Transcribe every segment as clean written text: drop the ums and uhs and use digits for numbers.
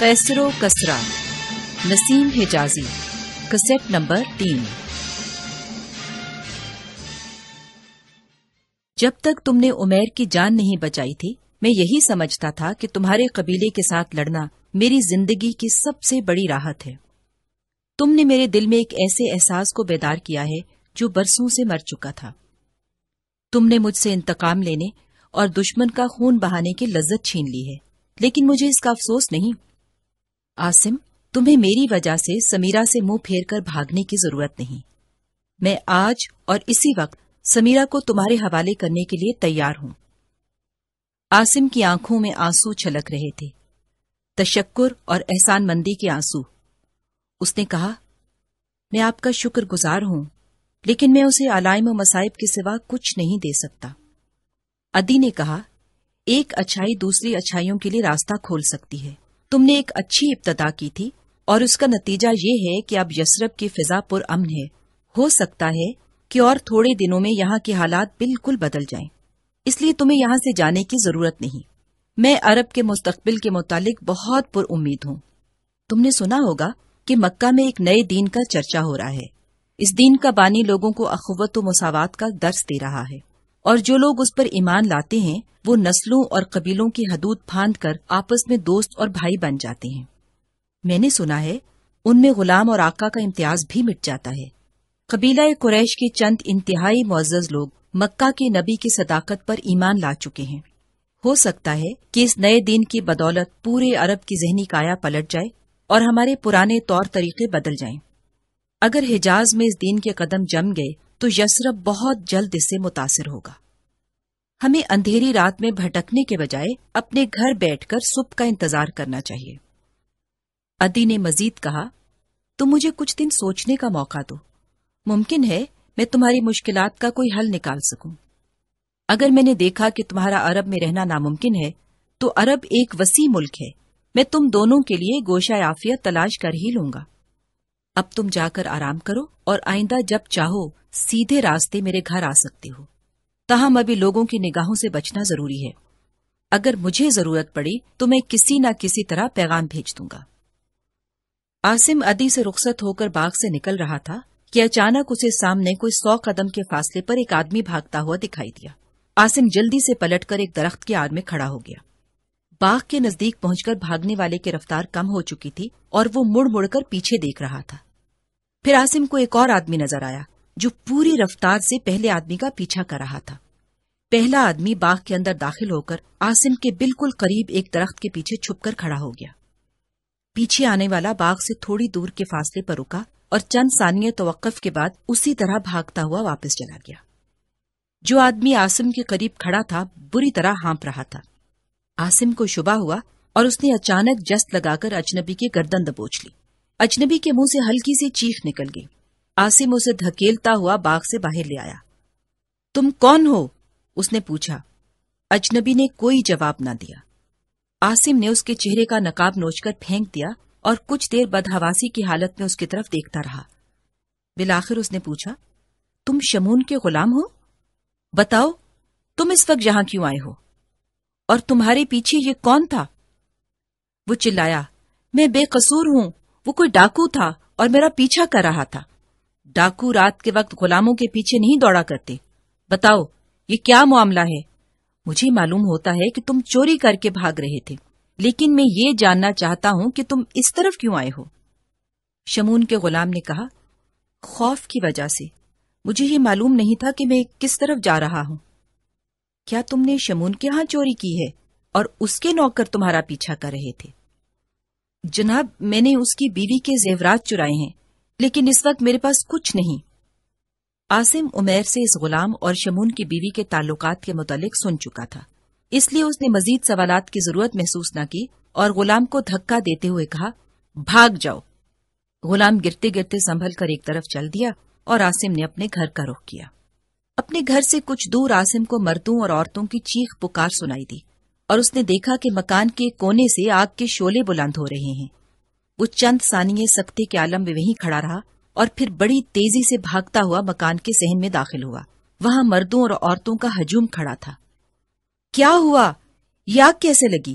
قیصر و کسریٰ، نسیم حجازی، cassette number 3۔ جب تک تم نے عمیر کی جان نہیں بچائی تھی، میں یہی سمجھتا تھا کہ تمہارے قبیلے کے ساتھ لڑنا میری زندگی کی سب سے بڑی راحت ہے۔ تم نے میرے دل میں ایک ایسے احساس کو بیدار کیا ہے جو برسوں سے مر چکا تھا۔ تم نے مجھ سے انتقام لینے اور دشمن کا خون بہانے کی لذت چھین لی ہے، لیکن مجھے اس کا افسوس نہیں۔ عاصم، تمہیں میری وجہ سے سمیرہ سے منہ پھیر کر بھاگنے کی ضرورت نہیں۔ میں آج اور اسی وقت سمیرہ کو تمہارے حوالے کرنے کے لیے تیار ہوں۔ عاصم کی آنکھوں میں آنسو چھلک رہے تھے، تشکر اور احسان مندی کے آنسو۔ اس نے کہا، میں آپ کا شکر گزار ہوں، لیکن میں اسے علائم و مصائب کے سوا کچھ نہیں دے سکتا۔ عدی نے کہا، ایک اچھائی دوسری اچھائیوں کے لیے راستہ کھول سکتی ہے۔ تم نے ایک اچھی ابتدا کی تھی اور اس کا نتیجہ یہ ہے کہ اب یثرب کی فضا پر امن ہے۔ ہو سکتا ہے کہ اور تھوڑے دنوں میں یہاں کے حالات بالکل بدل جائیں، اس لیے تمہیں یہاں سے جانے کی ضرورت نہیں۔ میں عرب کے مستقبل کے متعلق بہت پر امید ہوں۔ تم نے سنا ہوگا کہ مکہ میں ایک نئے دین کا چرچا ہو رہا ہے۔ اس دین کا بانی لوگوں کو اخوت و مساوات کا درس دے رہا ہے، اور جو لوگ اس پر ایمان لاتے ہیں وہ نسلوں اور قبیلوں کی حدود پھاند کر آپس میں دوست اور بھائی بن جاتے ہیں۔ میں نے سنا ہے ان میں غلام اور آقا کا امتیاز بھی مٹ جاتا ہے۔ قبیلہ قریش کے چند انتہائی معزز لوگ مکہ کے نبی کی صداقت پر ایمان لا چکے ہیں۔ ہو سکتا ہے کہ اس نئے دین کی بدولت پورے عرب کی ذہنی کایا پلٹ جائے اور ہمارے پرانے طور طریقے بدل جائیں۔ اگر حجاز میں اس دین کے قدم جم گئے تو یثرب بہت جلد اس سے متاثر ہوگا۔ ہمیں اندھیری رات میں بھٹکنے کے بجائے اپنے گھر بیٹھ کر صبح کا انتظار کرنا چاہیے۔ عدی نے مزید کہا، تم مجھے کچھ دن سوچنے کا موقع دو۔ ممکن ہے میں تمہاری مشکلات کا کوئی حل نکال سکوں۔ اگر میں نے دیکھا کہ تمہارا عرب میں رہنا ناممکن ہے تو عرب ایک وسیع ملک ہے، میں تم دونوں کے لیے گوشہ عافیت تلاش کر ہی لوں گا۔ اب تم جا کر آرام کرو اور آئندہ جب چاہو سیدھے راستے میرے گھر آ سکتے ہو۔ تاہم ابھی لوگوں کی نگاہوں سے بچنا ضروری ہے۔ اگر مجھے ضرورت پڑی تو میں کسی نہ کسی طرح پیغام بھیج دوں گا۔ عاصم عدی سے رخصت ہو کر باغ سے نکل رہا تھا کہ اچانک اسے سامنے کوئی 100 قدم کے فاصلے پر ایک آدمی بھاگتا ہوا دکھائی دیا۔ عاصم جلدی سے پلٹ کر ایک درخت کی آڑ میں کھڑا ہو گیا۔ باغ کے نزدیک پہنچ کر بھاگنے والے کی رفتار کم ہو چکی تھی اور وہ مڑ مڑ کر پیچھے دیکھ رہا تھا۔ پھر عاصم کو ایک اور آدمی نظر آیا جو پوری رفتار سے پہلے آدمی کا پیچھا کر رہا تھا۔ پہلا آدمی باغ کے اندر داخل ہو کر عاصم کے بالکل قریب ایک درخت کے پیچھے چھپ کر کھڑا ہو گیا۔ پیچھے آنے والا باغ سے تھوڑی دور کے فاصلے پر رکا اور چند ثانیے توقف کے بعد اسی طرح بھاگتا ہوا واپس چلا گیا۔ جو آدمی عاصم کے قریب کھڑا تھا بری طرح ہانپ رہا تھا۔ عاصم کو شبہ ہوا اور اس نے اچانک جست لگا کر اجنبی کی گردن دبوچ لی۔ اجنبی کے منہ سے ہلکی سی چیخ نکل گئی۔ عاصم اسے دھکیلتا ہوا باغ سے باہر لے آیا۔ تم کون ہو؟ اس نے پوچھا۔ اجنبی نے کوئی جواب نہ دیا۔ عاصم نے اس کے چہرے کا نقاب نوچ کر پھینک دیا اور کچھ دیر بدحواسی کی حالت میں اس کی طرف دیکھتا رہا۔ بالآخر اس نے پوچھا، تم شمون کے غلام ہو؟ بتاؤ، تم اس وقت یہاں کیوں آئے ہو؟ اور تمہارے پیچھے یہ کون تھا؟ وہ چلایا، میں بے قصور ہوں، وہ کوئی ڈاکو تھا اور میرا پیچھا کر رہا تھا۔ ڈاکو رات کے وقت غلاموں کے پیچھے نہیں دوڑا کرتے۔ بتاؤ، یہ کیا معاملہ ہے؟ مجھے معلوم ہوتا ہے کہ تم چوری کر کے بھاگ رہے تھے، لیکن میں یہ جاننا چاہتا ہوں کہ تم اس طرف کیوں آئے ہو؟ شمون کے غلام نے کہا، خوف کی وجہ سے۔ مجھے یہ معلوم نہیں تھا کہ میں کس طرف جا رہا ہوں۔ کیا تم نے شمون کے ہاں چوری کی ہے اور اس کے نوکر تمہارا پیچھا کر رہے تھے؟ جناب، میں نے اس کی بیوی کے زیورات چرائے ہیں، لیکن اس وقت میرے پاس کچھ نہیں۔ عاصم عمیر سے اس غلام اور شمون کی بیوی کے تعلقات کے متعلق سن چکا تھا، اس لیے اس نے مزید سوالات کی ضرورت محسوس نہ کی اور غلام کو دھکا دیتے ہوئے کہا، بھاگ جاؤ۔ غلام گرتے گرتے سنبھل کر ایک طرف چل دیا اور عاصم نے اپنے گھر کا رخ کیا۔ اپنے گھر سے کچھ دور عاصم کو مردوں اور عورتوں کی چیخ پکار سنائی دی اور اس نے دیکھا کہ مکان کے کونے سے آگ کے شعلے بلند ہو رہے ہیں۔ وہ چند ثانیے سکتے کے عالم میں وہیں کھڑا رہا اور پھر بڑی تیزی سے بھاگتا ہوا مکان کے صحن میں داخل ہوا۔ وہاں مردوں اور عورتوں کا ہجوم کھڑا تھا۔ کیا ہوا؟ یہ آگ کیسے لگی؟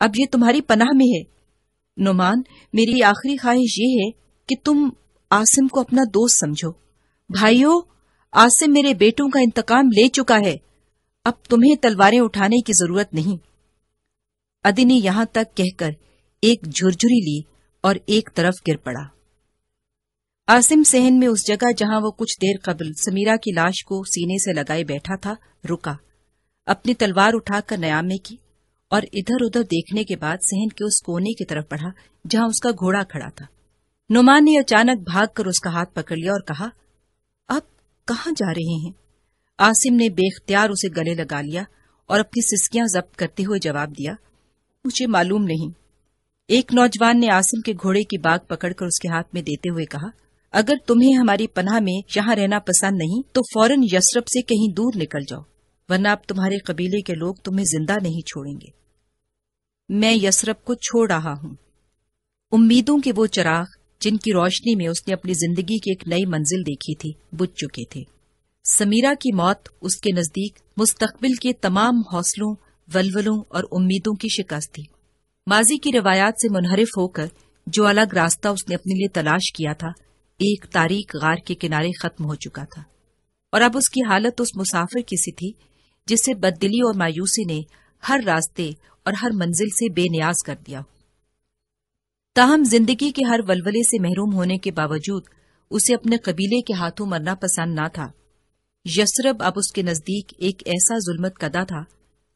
اب یہ تمہاری پناہ میں ہے۔ نعمان، میری آخری خواہش یہ ہے کہ تم عاصم کو اپنا دوست سمجھو۔ بھائیو، عاصم میرے بیٹوں کا انتقام لے چکا ہے، اب تمہیں تلواریں اٹھانے کی ضرورت نہیں۔ عدی نے یہاں تک کہہ کر ایک جھرجھری لی اور ایک طرف گر پڑا۔ عاصم صحن میں اس جگہ جہاں وہ کچھ دیر قبل سمیرہ کی لاش کو سینے سے لگائے بیٹھا تھا رکا، اپنی تلوار اٹھا کر نیامے کی اور ادھر ادھر دیکھنے کے بعد صحن کے اس کونے کی طرف بڑھا جہاں اس کا گھوڑا کھڑا تھا۔ نعمان نے اچانک بھاگ کر اس کا ہاتھ پکڑ لیا اور کہا، آپ کہاں جا رہے ہیں؟ عاصم نے بے اختیار اسے گلے لگا لیا اور اپنی سسکیاں ضبط کرتے ہوئے جواب دیا، مجھے معلوم نہیں۔ ایک نوجوان نے عاصم کے گھوڑے کی باگ پکڑ کر اس کے ہاتھ میں دیتے ہوئے کہا، اگر تمہیں ہماری پناہ میں یہاں رہنا پسند نہیں تو فوراً یثرب سے کہیں دور نکل جاؤ، ورنہ اب تمہارے قبیلے کے لوگ تمہیں زندہ نہیں چھوڑیں گے۔ میں یثرب کو چھوڑ رہا ہوں۔ امیدوں کے وہ چراغ جن کی روشنی میں اس نے اپنی زندگی کی ایک نئی منزل دیکھی تھی بجھ چکے تھے۔ سمیرہ کی موت اس کے نزدیک مستقبل کے تمام حوصلوں، ولولوں اور امیدوں کی شکست تھی۔ ماضی کی روایات سے منحرف ہو کر جو الگ راستہ اس نے اپنے لیے تلاش کیا تھا ایک تاریک غار کے کنارے ختم ہو چکا تھا، اور اب اس کی حالت اس مسافر کی سی تھی جسے بددلی اور مایوسی نے ہر راستے اور ہر منزل سے بے نیاز کر دیا۔ تاہم زندگی کے ہر ولولے سے محروم ہونے کے باوجود اسے اپنے قبیلے کے ہاتھوں مرنا پسند نہ تھا۔ یثرب اب اس کے نزدیک ایک ایسا ظلمت کدہ تھا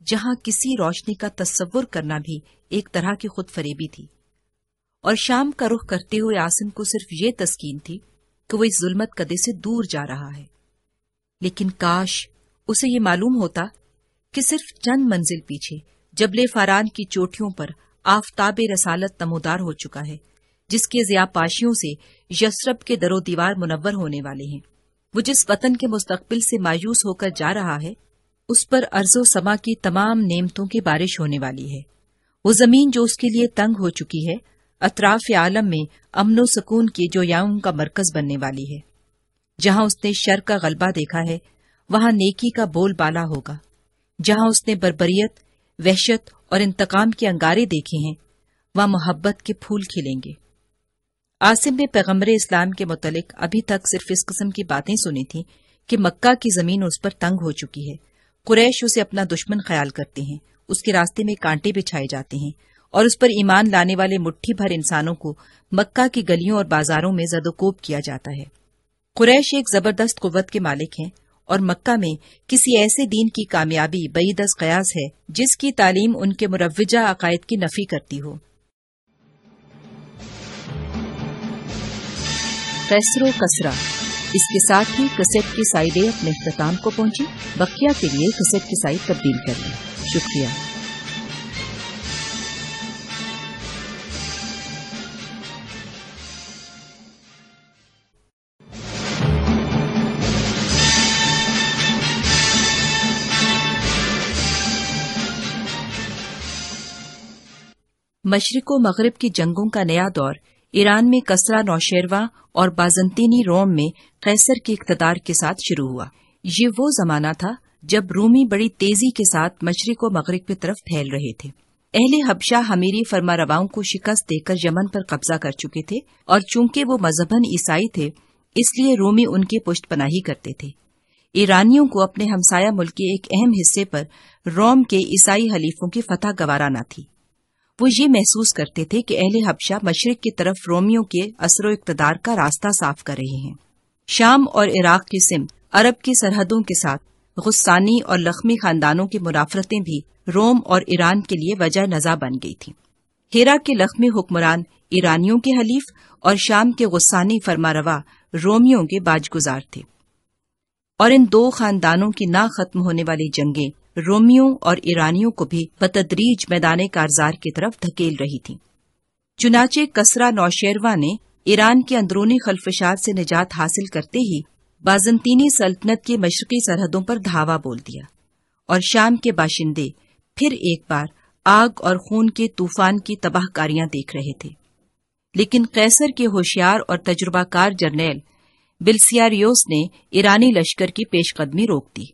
جہاں کسی روشنی کا تصور کرنا بھی ایک طرح کی خود فریبی تھی، اور شام کا رخ کرتے ہوئے عاصم کو صرف یہ تسکین تھی کہ وہ اس ظلمت کدے سے دور جا رہا ہے۔ لیکن کاش اسے یہ معلوم ہوتا کہ صرف چند منزل پیچھے جبل فاران کی چوٹیوں پر آفتاب رسالت نمودار ہو چکا ہے، جس کے ضیاء پاشیوں سے یثرب کے در و دیوار منور ہونے والے ہیں۔ وہ جس وطن کے مستقبل سے مایوس ہو کر جا رہا ہے اس پر ارض و سما کی تمام نعمتوں کی بارش ہونے والی ہے۔ وہ زمین جو اس کے لیے تنگ ہو چکی ہے اطراف عالم میں امن و سکون کی جویاؤں کا مرکز بننے والی ہے۔ جہاں اس نے شر کا غلبہ دیکھا ہے وہاں نیکی کا بول بالا ہوگا، جہاں اس نے بربریت، وحشت اور انتقام کے انگارے دیکھے ہیں وہاں محبت کے پھول کھلیں گے۔ عاصم نے پیغمبر اسلام کے متعلق ابھی تک صرف اس قسم کی باتیں سنی تھیں کہ مکہ کی زمین اس پر تنگ ہو چکی ہے، قریش اسے اپنا دشمن خیال کرتے ہیں، اس کے راستے میں کانٹے بچھائے جاتے ہیں، اور اس پر ایمان لانے والے مٹھی بھر انسانوں کو مکہ کی گلیوں اور بازاروں میں زد و کوب کیا جاتا ہے۔ قریش ایک زبردست قوت کے مالک ہیں، اور مکہ میں کسی ایسے دین کی کامیابی بعید از قیاس ہے جس کی تعلیم ان کے مروجہ عقائد کی نفی کرتی ہو۔ قیصر و کسریٰ، اس کے ساتھ ہی کسیٹ کی سائیڈیں اپنے اختتام کو پہنچی۔ بقیہ کے لیے کسیٹ کی سائیڈ تبدیل کر لیں۔ شکریہ۔ مشرق و مغرب کی جنگوں کا نیا دور ایران میں کسریٰ نوشیروان اور بازنطینی روم میں قیصر کے اقتدار کے ساتھ شروع ہوا۔ یہ وہ زمانہ تھا جب رومی بڑی تیزی کے ساتھ مشرق و مغرب کی طرف پھیل رہے تھے۔ اہل حبشہ حمیری فرمانرواؤں کو شکست دے کر یمن پر قبضہ کر چکے تھے، اور چونکہ وہ مذہباً عیسائی تھے اس لیے رومی ان کی پشت پناہی کرتے تھے۔ ایرانیوں کو اپنے ہمسایہ ملک کے ایک اہم حصے پر روم کے عیسائی حلیفوں کی فتح گوارا نہ تھی۔ وہ یہ محسوس کرتے تھے کہ اہل حبشہ مشرق کی طرف رومیوں کے اثر و اقتدار کا راستہ صاف کر رہے ہیں۔ شام اور عراق کی سمت عرب کی سرحدوں کے ساتھ غسانی اور لخمی خاندانوں کی منافرتیں بھی روم اور ایران کے لیے وجہ نزاع بن گئی تھیں۔ ہیرا کے لخمی حکمران ایرانیوں کے حلیف اور شام کے غسانی فرمانروا رومیوں کے باج گزار تھے، اور ان دو خاندانوں کی نہ ختم ہونے والی جنگیں رومیوں اور ایرانیوں کو بھی بتدریج میدان کارزار کی طرف دھکیل رہی تھیں۔ چنانچہ کسریٰ نوشیروان نے ایران کے اندرونی خلفشات سے نجات حاصل کرتے ہی بازنطینی سلطنت کی مشرقی سرحدوں پر دھاوا بول دیا، اور شام کے باشندے پھر ایک بار آگ اور خون کے طوفان کی تباہ کاریاں دیکھ رہے تھے۔ لیکن قیصر کے ہوشیار اور تجربہ کار جرنیل بلسیاریوس نے ایرانی لشکر کی پیش قدمی روک دی۔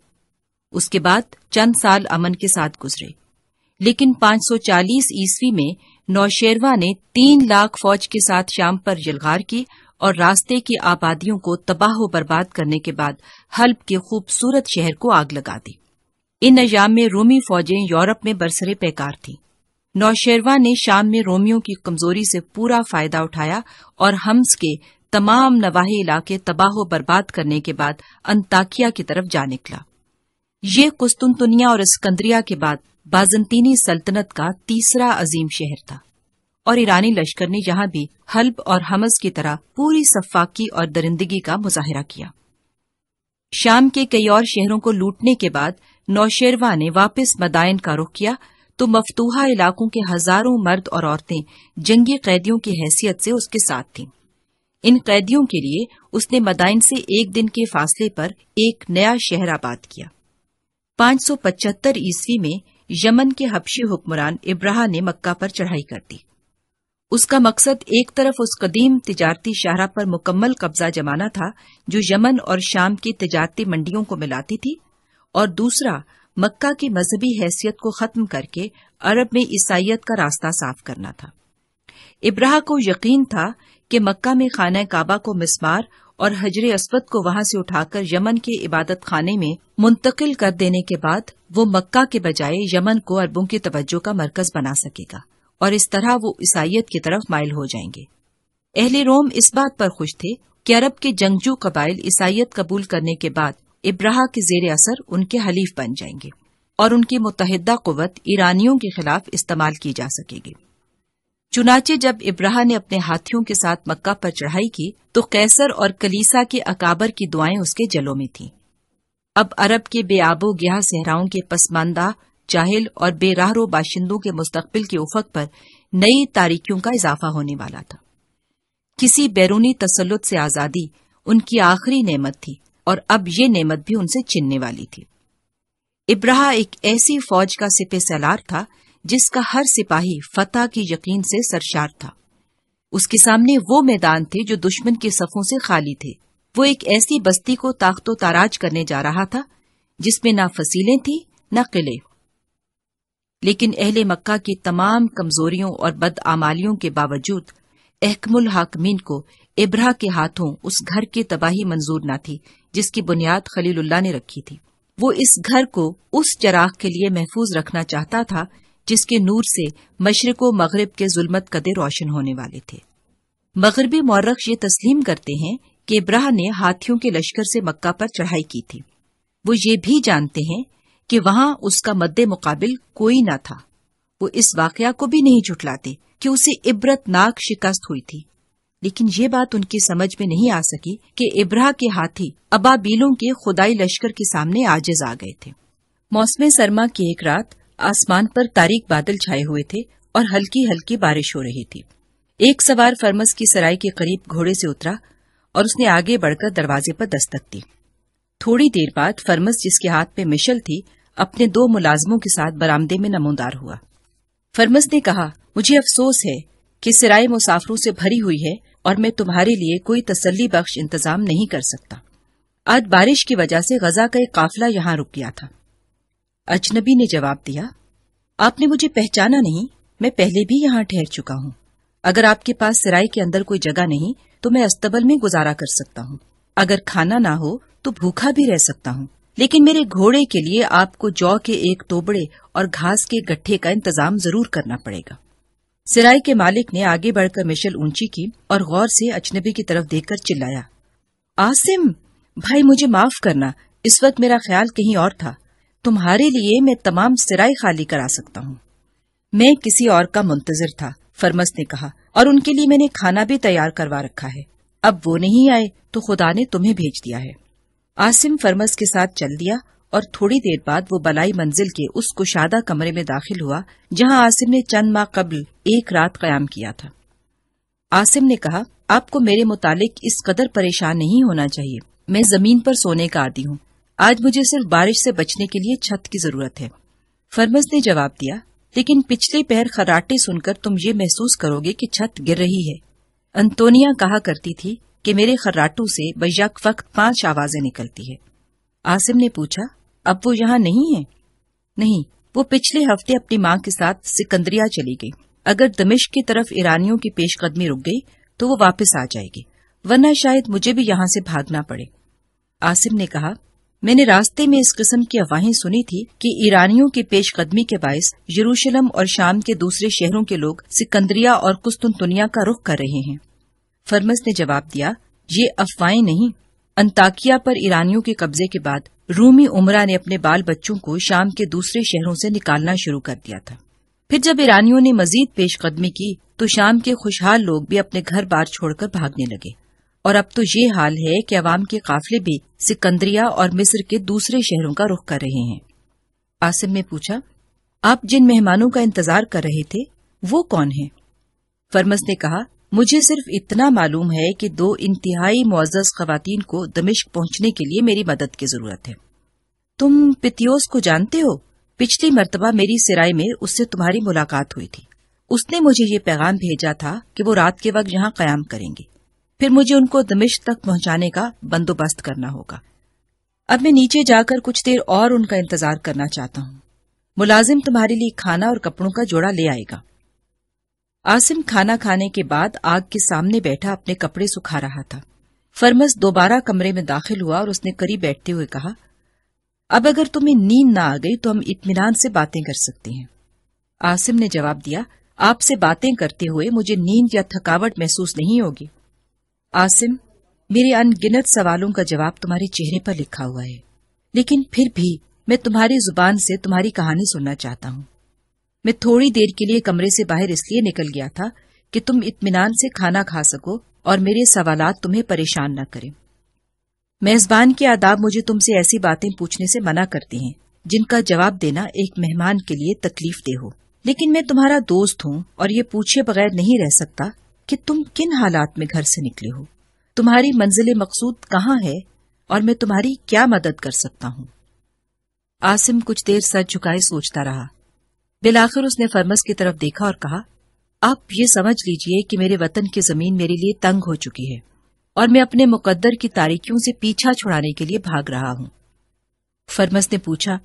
اس کے بعد چند سال امن کے ساتھ گزرے، لیکن 540 عیسوی میں نوشیروان نے 3 لاکھ فوج کے ساتھ شام پر یلغار کی اور راستے کی آبادیوں کو تباہ و برباد کرنے کے بعد حلب کے خوبصورت شہر کو آگ لگا دی۔ ان ایام میں رومی فوجیں یورپ میں برسرے پیکار تھیں۔ نوشیروان نے شام میں رومیوں کی کمزوری سے پورا فائدہ اٹھایا اور حمص کے تمام نواحی علاقے تباہ و برباد کرنے کے بعد انطاکیہ کی طرف جا نکلا۔ یہ قسطنطنیہ اور اسکندریہ کے بعد بازنطینی سلطنت کا تیسرا عظیم شہر تھا، اور ایرانی لشکر نے یہاں بھی حلب اور حمص کی طرح پوری سفاکی اور درندگی کا مظاہرہ کیا۔ شام کے کئی اور شہروں کو لوٹنے کے بعد نوشیروان نے واپس مدائن کا رخ کیا تو مفتوحہ علاقوں کے ہزاروں مرد اور عورتیں جنگی قیدیوں کی حیثیت سے اس کے ساتھ تھیں۔ ان قیدیوں کے لیے اس نے مدائن سے 1 دن کے فاصلے پر ایک نیا شہر آباد کیا۔ 575 عیسوی میں یمن کے حبشی حکمران ابرہہ نے مکہ پر چڑھائی کر دی۔ اس کا مقصد ایک طرف اس قدیم تجارتی شاہراہ پر مکمل قبضہ جمانا تھا جو یمن اور شام کی تجارتی منڈیوں کو ملاتی تھی، اور دوسرا مکہ کی مذہبی حیثیت کو ختم کر کے عرب میں عیسائیت کا راستہ صاف کرنا تھا۔ ابرہہ کو یقین تھا کہ مکہ میں خانہ کعبہ کو مسمار اور حجر اسود کو وہاں سے اٹھا کر یمن کے عبادت خانے میں منتقل کر دینے کے بعد وہ مکہ کے بجائے یمن کو عربوں کی توجہ کا مرکز بنا سکے گا، اور اس طرح وہ عیسائیت کی طرف مائل ہو جائیں گے۔ اہل روم اس بات پر خوش تھے کہ عرب کے جنگجو قبائل عیسائیت قبول کرنے کے بعد ابرہہ کے زیر اثر ان کے حلیف بن جائیں گے اور ان کی متحدہ قوت ایرانیوں کے خلاف استعمال کی جا سکے گی۔ چنانچہ جب ابرہہ نے اپنے ہاتھیوں کے ساتھ مکہ پر چڑھائی کی تو قیصر اور کلیسا کے اکابر کی دعائیں اس کے جلوں میں تھیں۔ اب عرب کے بے آب و گیاہ صحراؤں کے پسماندہ، جاہل اور بے راہرو باشندوں کے مستقبل کے افق پر نئی تاریکیوں کا اضافہ ہونے والا تھا۔ کسی بیرونی تسلط سے آزادی ان کی آخری نعمت تھی، اور اب یہ نعمت بھی ان سے چھننے والی تھی۔ ابرہہ ایک ایسی فوج کا سپہ سالار تھا جس کا ہر سپاہی فتح کی یقین سے سرشار تھا۔ اس کے سامنے وہ میدان تھے جو دشمن کے صفوں سے خالی تھے۔ وہ ایک ایسی بستی کو تاخت و تاراج کرنے جا رہا تھا جس میں نہ فصیلیں تھیں نہ قلعے۔ لیکن اہل مکہ کی تمام کمزوریوں اور بدعمالیوں کے باوجود احکم الحاکمین کو ابرہہ کے ہاتھوں اس گھر کی تباہی منظور نہ تھی جس کی بنیاد خلیل اللہ نے رکھی تھی۔ وہ اس گھر کو اس چراغ کے لیے محفوظ رکھنا چاہتا تھا جس کے نور سے مشرق و مغرب کے ظلمت کدے روشن ہونے والے تھے۔ مغربی مورخ یہ تسلیم کرتے ہیں کہ ابرہہ نے ہاتھیوں کے لشکر سے مکہ پر چڑھائی کی تھی۔ وہ یہ بھی جانتے ہیں کہ وہاں اس کا مد مقابل کوئی نہ تھا۔ وہ اس واقعہ کو بھی نہیں جھٹلاتے کہ اسے عبرت ناک شکست ہوئی تھی، لیکن یہ بات ان کی سمجھ میں نہیں آ سکی کہ ابرہہ کے ہاتھی ابابیلوں کے خدائی لشکر کے سامنے عاجز آ گئے تھے۔ موسم سرما کی ایک رات آسمان پر تاریک بادل چھائے ہوئے تھے اور ہلکی ہلکی بارش ہو رہی تھی۔ ایک سوار فرمس کی سرائی کے قریب گھوڑے سے اترا اور اس نے آگے بڑھ کر دروازے پر دستک دی۔ تھوڑی دیر بعد فرمس، جس کے ہاتھ میں مشل تھی، اپنے 2 ملازموں کے ساتھ برآمدے میں نمودار ہوا۔ فرمس نے کہا، مجھے افسوس ہے کہ سرائی مسافروں سے بھری ہوئی ہے اور میں تمہارے لیے کوئی تسلی بخش انتظام نہیں کر سکتا۔ آج بارش کی وجہ سے غزہ کا ایک قافلہ یہاں رک گیا تھا۔ اجنبی نے جواب دیا، آپ نے مجھے پہچانا نہیں، میں پہلے بھی یہاں ٹھہر چکا ہوں۔ اگر آپ کے پاس سرائی کے اندر کوئی جگہ نہیں تو میں استبل میں گزارا کر سکتا ہوں۔ اگر کھانا نہ ہو تو بھوکا بھی رہ سکتا ہوں، لیکن میرے گھوڑے کے لیے آپ کو جو کے ایک توبڑے اور گھاس کے گٹھے کا انتظام ضرور کرنا پڑے گا۔ سرائی کے مالک نے آگے بڑھ کر مشل اونچی کی اور غور سے اجنبی کی طرف دیکھ کر چلایا، عاصم بھائی، مجھے معاف کرنا، اس وقت میرا خیال کہیں اور تھا۔ تمہارے لیے میں تمام سرائی خالی کرا سکتا ہوں۔ میں کسی اور کا منتظر تھا، فرمس نے کہا، اور ان کے لیے میں نے کھانا بھی تیار کروا رکھا ہے۔ اب وہ نہیں آئے تو خدا نے تمہیں بھیج دیا ہے۔ عاصم فرمس کے ساتھ چل دیا اور تھوڑی دیر بعد وہ بلائی منزل کے اس کشادہ کمرے میں داخل ہوا جہاں عاصم نے چند ماہ قبل ایک رات قیام کیا تھا۔ عاصم نے کہا، آپ کو میرے متعلق اس قدر پریشان نہیں ہونا چاہیے، میں زمین پر سونے کا عادی ہوں۔ آج مجھے صرف بارش سے بچنے کے لیے چھت کی ضرورت ہے۔ فرمس نے جواب دیا، لیکن پچھلے پہر خراٹے سن کر تم یہ محسوس کرو گے کہ چھت گر رہی ہے۔ انتونیا کہا کرتی تھی کہ میرے خراٹوں سے بیک وقت 5 آوازیں نکلتی ہے۔ عاصم نے پوچھا، اب وہ یہاں نہیں ہے؟ نہیں، وہ پچھلے ہفتے اپنی ماں کے ساتھ سکندریہ چلی گئی. اگر دمشق کی طرف ایرانیوں کی پیش قدمی رک گئی تو وہ واپس آ جائے گی، ورنہ شاید مجھے بھی یہاں سے بھاگنا پڑے. عاصم نے کہا، میں نے راستے میں اس قسم کی افواہیں سنی تھی کہ ایرانیوں کی پیش قدمی کے باعث یروشلم اور شام کے دوسرے شہروں کے لوگ سکندریہ اور قسطنطنیہ کا رخ کر رہے ہیں. فرمس نے جواب دیا، یہ افواہیں نہیں. انطاکیہ پر ایرانیوں کے قبضے کے بعد رومی امراء نے اپنے بال بچوں کو شام کے دوسرے شہروں سے نکالنا شروع کر دیا تھا. پھر جب ایرانیوں نے مزید پیش قدمی کی تو شام کے خوشحال لوگ بھی اپنے گھر بار چھوڑ کر بھاگنے لگے، اور اب تو یہ حال ہے کہ عوام کے قافلے بھی سکندریہ اور مصر کے دوسرے شہروں کا رخ کر رہے ہیں. عاصم نے پوچھا، آپ جن مہمانوں کا انتظار کر رہے تھے وہ کون ہیں؟ فرمس نے کہا، مجھے صرف اتنا معلوم ہے کہ 2 انتہائی معزز خواتین کو دمشق پہنچنے کے لیے میری مدد کی ضرورت ہے. تم پتیوس کو جانتے ہو؟ پچھلی مرتبہ میری سرائے میں اس سے تمہاری ملاقات ہوئی تھی. اس نے مجھے یہ پیغام بھیجا تھا کہ وہ رات کے وقت یہاں قیام کریں گے، پھر مجھے ان کو دمشق تک پہنچانے کا بندوبست کرنا ہوگا. اب میں نیچے جا کر کچھ دیر اور ان کا انتظار کرنا چاہتا ہوں. ملازم تمہارے لیے کھانا اور کپڑوں کا جوڑا لے آئے گا. عاصم کھانا کھانے کے بعد آگ کے سامنے بیٹھا اپنے کپڑے سکھا رہا تھا. فرمس دوبارہ کمرے میں داخل ہوا اور اس نے قریب بیٹھتے ہوئے کہا، اب اگر تمہیں نیند نہ آ گئی تو ہم اطمینان سے باتیں کر سکتے ہیں. عاصم نے جواب دیا، آپ سے باتیں کرتے ہوئے مجھے نیند یا تھکاوٹ محسوس نہیں ہوگی. عاصم، میرے ان گنت سوالوں کا جواب تمہارے چہرے پر لکھا ہوا ہے، لیکن پھر بھی میں تمہاری زبان سے تمہاری کہانی سننا چاہتا ہوں. میں تھوڑی دیر کے لیے کمرے سے باہر اس لیے نکل گیا تھا کہ تم اطمینان سے کھانا کھا سکو اور میرے سوالات تمہیں پریشان نہ کریں. میزبان کے آداب مجھے تم سے ایسی باتیں پوچھنے سے منع کرتے ہیں جن کا جواب دینا ایک مہمان کے لیے تکلیف دہ ہو، لیکن میں تمہارا دوست ہوں اور یہ پوچھے بغیر نہیں رہ سکتا کہ تم کن حالات میں گھر سے نکلے ہو، تمہاری منزل مقصود کہاں ہے اور میں تمہاری کیا مدد کر سکتا ہوں. عاصم کچھ دیر سر جھکائے سوچتا رہا. بالآخر اس نے فرمس کی طرف دیکھا اور کہا، آپ یہ سمجھ لیجئے کہ میرے وطن کی زمین میرے لیے تنگ ہو چکی ہے اور میں اپنے مقدر کی تاریکیوں سے پیچھا چھڑانے کے لیے بھاگ رہا ہوں. فرمس نے پوچھا،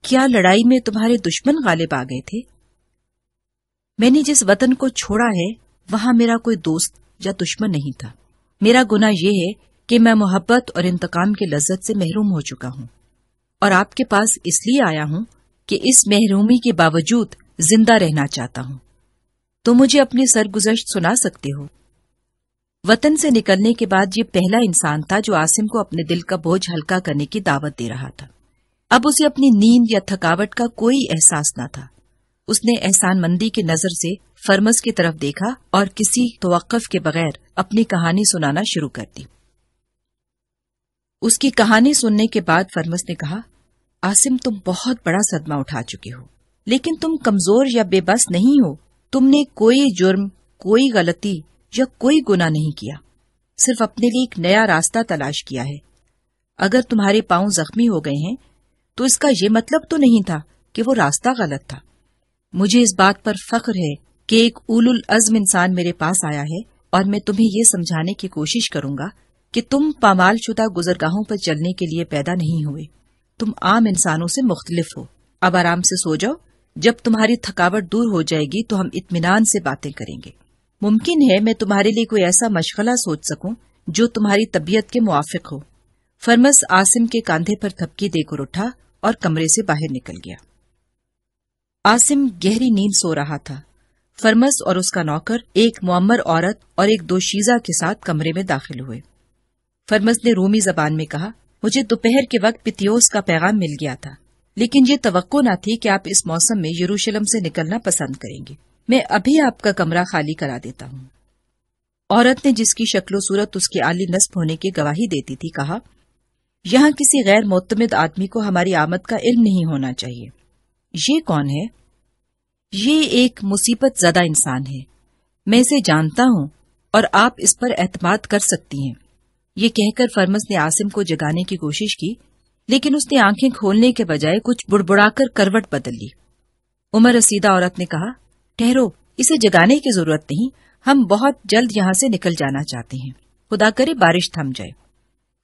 کیا لڑائی میں تمہارے دشمن غالب آ گئے تھے؟ میں نے جس وطن کو چھوڑا ہے وہاں میرا کوئی دوست یا دشمن نہیں تھا. میرا گناہ یہ ہے کہ میں محبت اور انتقام کی لذت سے محروم ہو چکا ہوں، اور آپ کے پاس اس لیے آیا ہوں کہ اس محرومی کے باوجود زندہ رہنا چاہتا ہوں. تو مجھے اپنی سرگزشت سنا سکتے ہو؟ وطن سے نکلنے کے بعد یہ پہلا انسان تھا جو عاصم کو اپنے دل کا بوجھ ہلکا کرنے کی دعوت دے رہا تھا. اب اسے اپنی نیند یا تھکاوٹ کا کوئی احساس نہ تھا. اس نے احسان مندی کی نظر سے فرمس کی طرف دیکھا اور کسی توقف کے بغیر اپنی کہانی سنانا شروع کر دی. اس کی کہانی سننے کے بعد فرمس نے کہا، عاصم، تم بہت بڑا صدمہ اٹھا چکے ہو، لیکن تم کمزور یا بے بس نہیں ہو. تم نے کوئی جرم، کوئی غلطی یا کوئی گناہ نہیں کیا، صرف اپنے لیے ایک نیا راستہ تلاش کیا ہے. اگر تمہارے پاؤں زخمی ہو گئے ہیں تو اس کا یہ مطلب تو نہیں تھا کہ وہ راستہ غلط تھا. مجھے اس بات پر فخر ہے کہ ایک اولو العزم انسان میرے پاس آیا ہے، اور میں تمہیں یہ سمجھانے کی کوشش کروں گا کہ تم پامال شدہ گزرگاہوں پر چلنے کے لیے پیدا نہیں ہوئے. تم عام انسانوں سے مختلف ہو. اب آرام سے سو جاؤ. جب تمہاری تھکاوٹ دور ہو جائے گی تو ہم اطمینان سے باتیں کریں گے. ممکن ہے میں تمہارے لیے کوئی ایسا مشغلہ سوچ سکوں جو تمہاری طبیعت کے موافق ہو. فرمس عاصم کے کاندھے پر تھپکی دے کر اٹھا اور کمرے سے باہر نکل گیا. عاصم گہری نیند سو رہا تھا. فرمس اور اس کا نوکر ایک معمر عورت اور ایک دوشیزہ کے ساتھ کمرے میں داخل ہوئے. فرمس نے رومی زبان میں کہا، مجھے دوپہر کے وقت پتیوس کا پیغام مل گیا تھا، لیکن یہ توقع نہ تھی کہ آپ اس موسم میں یروشلم سے نکلنا پسند کریں گے. میں ابھی آپ کا کمرہ خالی کرا دیتا ہوں. عورت نے، جس کی شکل و صورت اس کے عالی نصب ہونے کی گواہی دیتی تھی، کہا، یہاں کسی غیر معتمد آدمی کو ہماری آمد کا علم نہیں ہونا چاہیے. یہ کون ہے؟ یہ ایک مصیبت زدہ انسان ہے. میں اسے جانتا ہوں اور آپ اس پر اعتماد کر سکتی ہیں. یہ کہہ کر فرمس نے عاصم کو جگانے کی کوشش کی، لیکن اس نے آنکھیں کھولنے کے بجائے کچھ بڑبڑا کر کروٹ بدل لی. عمر رسیدہ عورت نے کہا، ٹھہرو، اسے جگانے کی ضرورت نہیں. ہم بہت جلد یہاں سے نکل جانا چاہتے ہیں. خدا کرے بارش تھم جائے.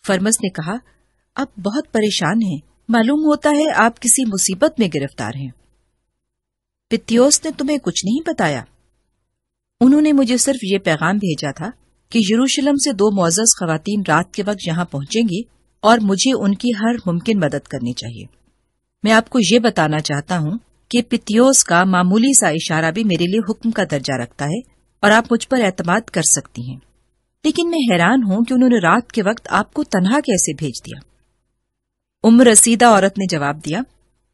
فرمس نے کہا، آپ بہت پریشان ہیں. معلوم ہوتا ہے آپ کسی مصیبت میں گرفتار ہیں. پتیوس نے تمہیں کچھ نہیں بتایا؟ انہوں نے مجھے صرف یہ پیغام بھیجا تھا کہ یروشلم سے 2 معزز خواتین رات کے وقت یہاں پہنچیں گی اور مجھے ان کی ہر ممکن مدد کرنی چاہیے۔ میں آپ کو یہ بتانا چاہتا ہوں کہ پتیوس کا معمولی سا اشارہ بھی میرے لیے حکم کا درجہ رکھتا ہے اور آپ مجھ پر اعتماد کر سکتی ہیں، لیکن میں حیران ہوں کہ انہوں نے رات کے وقت آپ کو تنہا کیسے بھیج دیا؟ رسیدہ عورت نے جواب دیا،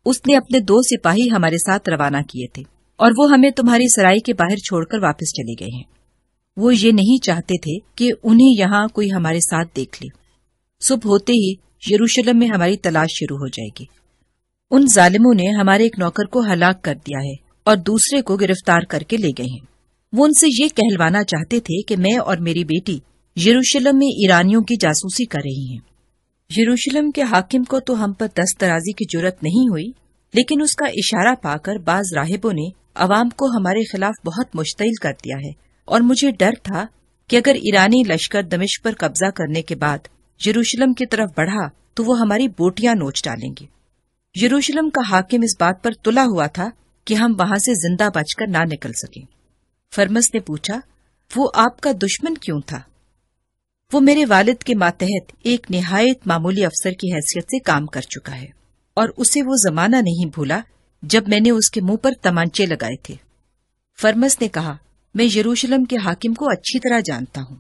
اس نے اپنے 2 سپاہی ہمارے ساتھ روانہ کیے تھے اور وہ ہمیں تمہاری سرائی کے باہر چھوڑ کر واپس چلے گئے ہیں۔ وہ یہ نہیں چاہتے تھے کہ انہیں یہاں کوئی ہمارے ساتھ دیکھ لے۔ صبح ہوتے ہی یروشلم میں ہماری تلاش شروع ہو جائے گی۔ ان ظالموں نے ہمارے ایک نوکر کو ہلاک کر دیا ہے اور دوسرے کو گرفتار کر کے لے گئے ہیں۔ وہ ان سے یہ کہلوانا چاہتے تھے کہ میں اور میری بیٹی یروشلم میں ایرانیوں کی جاسوسی کر رہی ہیں۔ یروشلم کے حاکم کو تو ہم پر دست درازی کی جرأت نہیں ہوئی، لیکن اس کا اشارہ پا کر بعض راہبوں نے عوام کو ہمارے خلاف بہت مشتعل کر دیا ہے، اور مجھے ڈر تھا کہ اگر ایرانی لشکر دمشق پر قبضہ کرنے کے بعد یروشلم کی طرف بڑھا تو وہ ہماری بوٹیاں نوچ ڈالیں گے۔ یروشلم کا حاکم اس بات پر تلا ہوا تھا کہ ہم وہاں سے زندہ بچ کر نہ نکل سکیں۔ فرمس نے پوچھا، وہ آپ کا دشمن کیوں تھا؟ وہ میرے والد کے ماتحت ایک نہایت معمولی افسر کی حیثیت سے کام کر چکا ہے، اور اسے وہ زمانہ نہیں بھولا جب میں نے اس کے منہ پر تمانچے لگائے تھے۔ فرمس نے کہا، میں یروشلم کے حاکم کو اچھی طرح جانتا ہوں،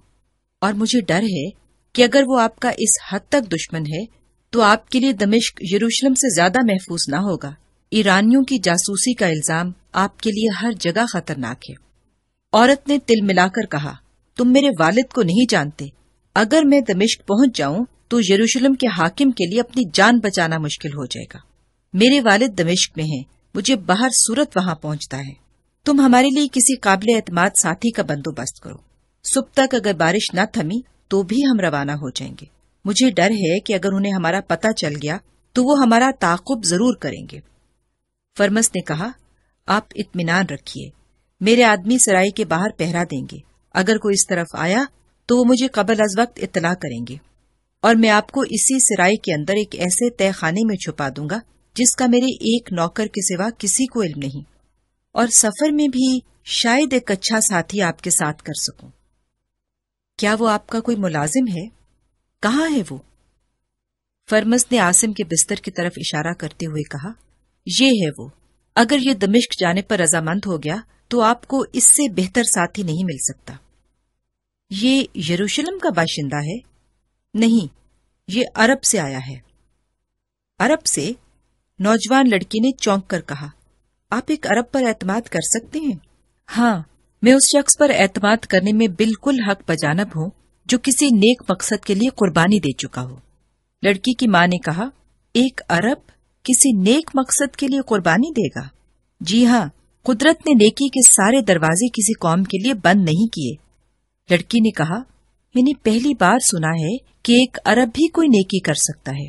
اور مجھے ڈر ہے کہ اگر وہ آپ کا اس حد تک دشمن ہے تو آپ کے لیے دمشق یروشلم سے زیادہ محفوظ نہ ہوگا۔ ایرانیوں کی جاسوسی کا الزام آپ کے لیے ہر جگہ خطرناک ہے۔ عورت نے تل ملا کر کہا، تم میرے والد کو نہیں جانتے۔ اگر میں دمشق پہنچ جاؤں تو یروشلم کے حاکم کے لیے اپنی جان بچانا مشکل ہو جائے گا۔ میرے والد دمشق میں ہیں، مجھے بہر صورت وہاں پہنچتا ہے۔ تم ہمارے لیے کسی قابل اعتماد ساتھی کا بندوبست کرو۔ صبح تک اگر بارش نہ تھمی تو بھی ہم روانہ ہو جائیں گے۔ مجھے ڈر ہے کہ اگر انہیں ہمارا پتہ چل گیا تو وہ ہمارا تعاقب ضرور کریں گے۔ فرمس نے کہا، آپ اطمینان رکھیے، میرے آدمی سرائی کے باہر پہرا دیں گے۔ اگر کوئی اس طرف آیا تو وہ مجھے قبل از وقت اطلاع کریں گے، اور میں آپ کو اسی سرائی کے اندر ایک ایسے تہہ خانے میں چھپا دوں گا جس کا میرے ایک نوکر کے سوا کسی کو علم نہیں، اور سفر میں بھی شاید ایک اچھا ساتھی آپ کے ساتھ کر سکوں۔ کیا وہ آپ کا کوئی ملازم ہے؟ کہاں ہے وہ؟ فرمس نے عاصم کے بستر کی طرف اشارہ کرتے ہوئے کہا، یہ ہے وہ۔ اگر یہ دمشق جانے پر رضامند ہو گیا تو آپ کو اس سے بہتر ساتھی نہیں مل سکتا۔ یہ یروشلم کا باشندہ ہے؟ نہیں، یہ عرب سے آیا ہے۔ عرب سے؟ نوجوان لڑکی نے چونک کر کہا، آپ ایک عرب پر اعتماد کر سکتے ہیں؟ ہاں، میں اس شخص پر اعتماد کرنے میں بالکل حق بجانب ہوں جو کسی نیک مقصد کے لیے قربانی دے چکا ہو۔ لڑکی کی ماں نے کہا، ایک عرب کسی نیک مقصد کے لیے قربانی دے گا؟ جی ہاں، قدرت نے نیکی کے سارے دروازے کسی قوم کے لیے بند نہیں کیے۔ لڑکی نے کہا، میں نے پہلی بار سنا ہے کہ ایک عرب بھی کوئی نیکی کر سکتا ہے۔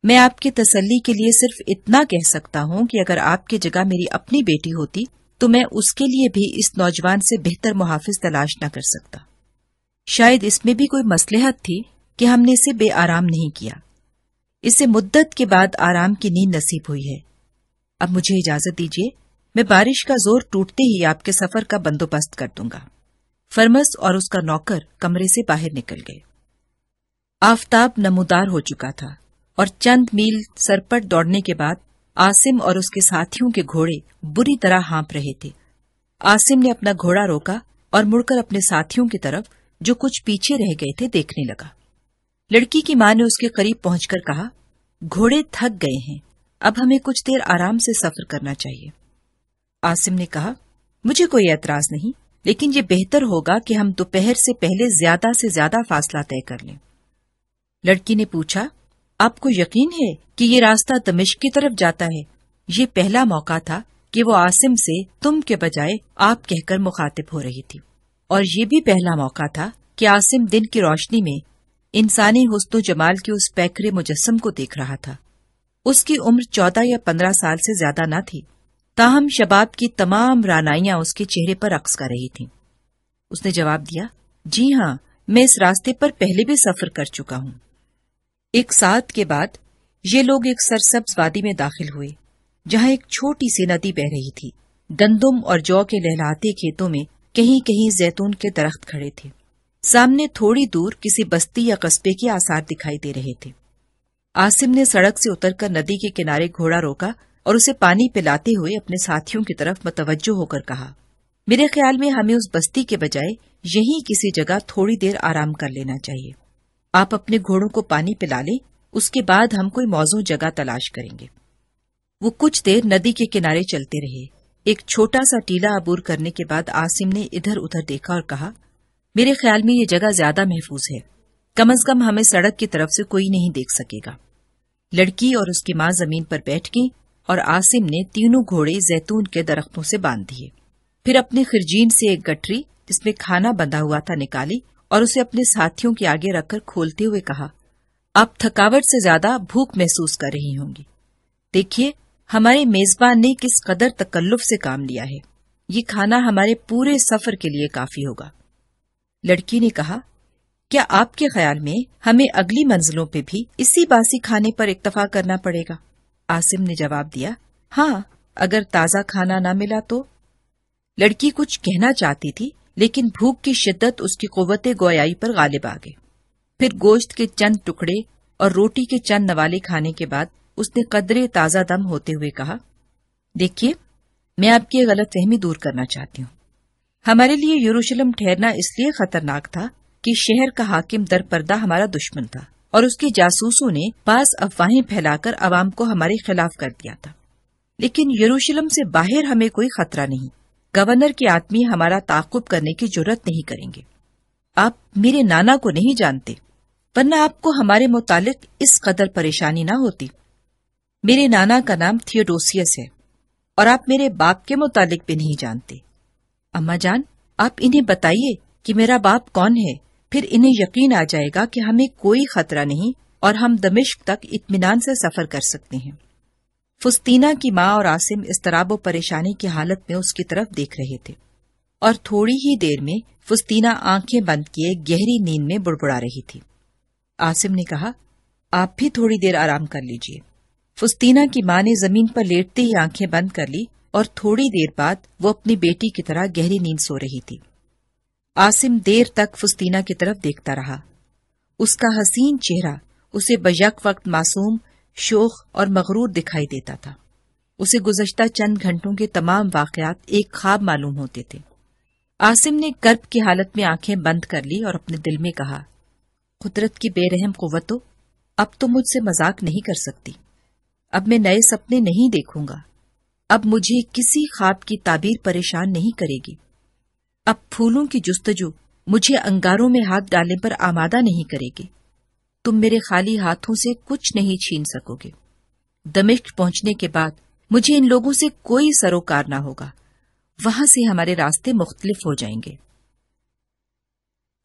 میں آپ کی تسلی کے لیے صرف اتنا کہہ سکتا ہوں کہ اگر آپ کی جگہ میری اپنی بیٹی ہوتی تو میں اس کے لیے بھی اس نوجوان سے بہتر محافظ تلاش نہ کر سکتا۔ شاید اس میں بھی کوئی مصلحت تھی کہ ہم نے اسے بے آرام نہیں کیا۔ اسے مدت کے بعد آرام کی نیند نصیب ہوئی ہے۔ اب مجھے اجازت دیجیے، میں بارش کا زور ٹوٹتے ہی آپ کے سفر کا بندوبست کر دوں گا۔ فرمس اور اس کا نوکر کمرے سے باہر نکل گئے۔ آفتاب نمودار ہو چکا تھا اور چند میل سرپٹ دوڑنے کے بعد عاصم اور اس کے ساتھیوں کے گھوڑے بری طرح ہانپ رہے تھے۔ عاصم نے اپنا گھوڑا روکا اور مڑ کر اپنے ساتھیوں کی طرف جو کچھ پیچھے رہ گئے تھے دیکھنے لگا۔ لڑکی کی ماں نے اس کے قریب پہنچ کر کہا، گھوڑے تھک گئے ہیں، اب ہمیں کچھ دیر آرام سے سفر کرنا چاہیے۔ عاصم نے کہا، مجھے کوئی اعتراض نہیں، لیکن یہ بہتر ہوگا کہ ہم دوپہر سے پہلے زیادہ سے زیادہ فاصلہ طے کر لیں۔ لڑکی نے پوچھا، آپ کو یقین ہے کہ یہ راستہ دمشق کی طرف جاتا ہے؟ یہ پہلا موقع تھا کہ وہ عاصم سے تم کے بجائے آپ کہہ کر مخاطب ہو رہی تھی، اور یہ بھی پہلا موقع تھا کہ عاصم دن کی روشنی میں انسانی حسن و جمال کے اس پیکرے مجسم کو دیکھ رہا تھا۔ اس کی عمر 14 یا 15 سال سے زیادہ نہ تھی، تاہم شباب کی تمام رعنائیاں اس کے چہرے پر رقص کر رہی تھیں۔ اس نے جواب دیا، جی ہاں، میں اس راستے پر پہلے بھی سفر کر چکا ہوں۔ ایک ساتھ کے بعد یہ لوگ ایک سرسبز وادی میں داخل ہوئے جہاں ایک چھوٹی سی ندی بہہ رہی تھی۔ گندم اور جو کے لہلاتے کھیتوں میں کہیں کہیں زیتون کے درخت کھڑے تھے۔ سامنے تھوڑی دور کسی بستی یا قصبے کے آثار دکھائی دے رہے تھے۔ عاصم نے سڑک سے اتر کر ندی کے کنارے گھوڑا روکا اور اسے پانی پلاتے ہوئے اپنے ساتھیوں کی طرف متوجہ ہو کر کہا، میرے خیال میں ہمیں اس بستی کے بجائے یہیں کسی جگہ تھوڑی دیر آرام کر لینا چاہیے۔ آپ اپنے گھوڑوں کو پانی پلا لیں، اس کے بعد ہم کوئی موزوں جگہ تلاش کریں گے۔ وہ کچھ دیر ندی کے کنارے چلتے رہے۔ ایک چھوٹا سا ٹیلا عبور کرنے کے بعد عاصم نے ادھر ادھر دیکھا اور کہا، میرے خیال میں یہ جگہ زیادہ محفوظ ہے، کم از کم ہمیں سڑک کی طرف سے کوئی نہیں دیکھ سکے گا۔ لڑکی اور اس کی ماں زمین پر بیٹھ گئیں اور عاصم نے تینوں گھوڑے زیتون کے درختوں سے باندھ دیے۔ پھر اپنے خرجین سے ایک گٹری جس میں کھانا بندھا ہوا تھا نکالی اور اسے اپنے ساتھیوں کے آگے رکھ کر کھولتے ہوئے کہا، آپ تھکاوٹ سے زیادہ بھوک محسوس کر رہی ہوں گی۔ دیکھیے ہمارے میزبان نے کس قدر تکلف سے کام لیا ہے، یہ کھانا ہمارے پورے سفر کے لیے کافی ہوگا۔ لڑکی نے کہا، کیا آپ کے خیال میں ہمیں اگلی منزلوں پہ بھی اسی باسی کھانے پر اکتفا کرنا پڑے گا؟ عاصم نے جواب دیا، ہاں، اگر تازہ کھانا نہ ملا تو۔ لڑکی کچھ کہنا چاہتی تھی لیکن بھوک کی شدت اس کی قوت گویائی پر غالب آ گئی۔ پھر گوشت کے چند ٹکڑے اور روٹی کے چند نوالے کھانے کے بعد اس نے قدرے تازہ دم ہوتے ہوئے کہا، دیکھیے میں آپ کی غلط فہمی دور کرنا چاہتی ہوں۔ ہمارے لیے یروشلم ٹھہرنا اس لیے خطرناک تھا کہ شہر کا حاکم در پردہ ہمارا دشمن تھا اور اس کے جاسوسوں نے بعض افواہیں پھیلا کر عوام کو ہمارے خلاف کر دیا تھا۔ لیکن یروشلم سے باہر ہمیں کوئی خطرہ نہیں، گورنر کے آدمی ہمارا تعاقب کرنے کی جرات نہیں کریں گے۔ آپ میرے نانا کو نہیں جانتے، ورنہ آپ کو ہمارے متعلق اس قدر پریشانی نہ ہوتی۔ میرے نانا کا نام تھیوڈوسیس ہے اور آپ میرے باپ کے متعلق بھی نہیں جانتے۔ اماں جان، آپ انہیں بتائیے کہ میرا باپ کون ہے، پھر انہیں یقین آ جائے گا کہ ہمیں کوئی خطرہ نہیں اور ہم دمشق تک اطمینان سے سفر کر سکتے ہیں۔ فسطینہ کی ماں اور عاصم اضطراب و پریشانی کی حالت میں اس کی طرف دیکھ رہے تھے اور تھوڑی ہی دیر میں فسطینہ آنکھیں بند کیے گہری نیند میں بڑبڑا رہی تھی۔ عاصم نے کہا، آپ بھی تھوڑی دیر آرام کر لیجیے۔ فسطینہ کی ماں نے زمین پر لیٹتے ہی آنکھیں بند کر لی اور تھوڑی دیر بعد وہ اپنی بیٹی کی طرح گہری نیند سو رہی تھی۔ عاصم دیر تک فسطینہ کی طرف دیکھتا رہا۔ اس کا حسین چہرہ اسے بیک وقت معصوم، شوخ اور مغرور دکھائی دیتا تھا۔ اسے گزشتہ چند گھنٹوں کے تمام واقعات ایک خواب معلوم ہوتے تھے۔ عاصم نے کرب کی حالت میں آنکھیں بند کر لی اور اپنے دل میں کہا، قدرت کی بے رحم قوتوں، اب تو مجھ سے مذاق نہیں کر سکتی۔ اب میں نئے سپنے نہیں دیکھوں گا۔ اب مجھے کسی خواب کی تعبیر پریشان نہیں کرے گی۔ اب پھولوں کی جستجو مجھے انگاروں میں ہاتھ ڈالنے پر آمادہ نہیں کرے گی۔ تم میرے خالی ہاتھوں سے کچھ نہیں چھین سکو گے۔ دمشق پہنچنے کے بعد مجھے ان لوگوں سے کوئی سروکار نہ ہوگا، وہاں سے ہمارے راستے مختلف ہو جائیں گے۔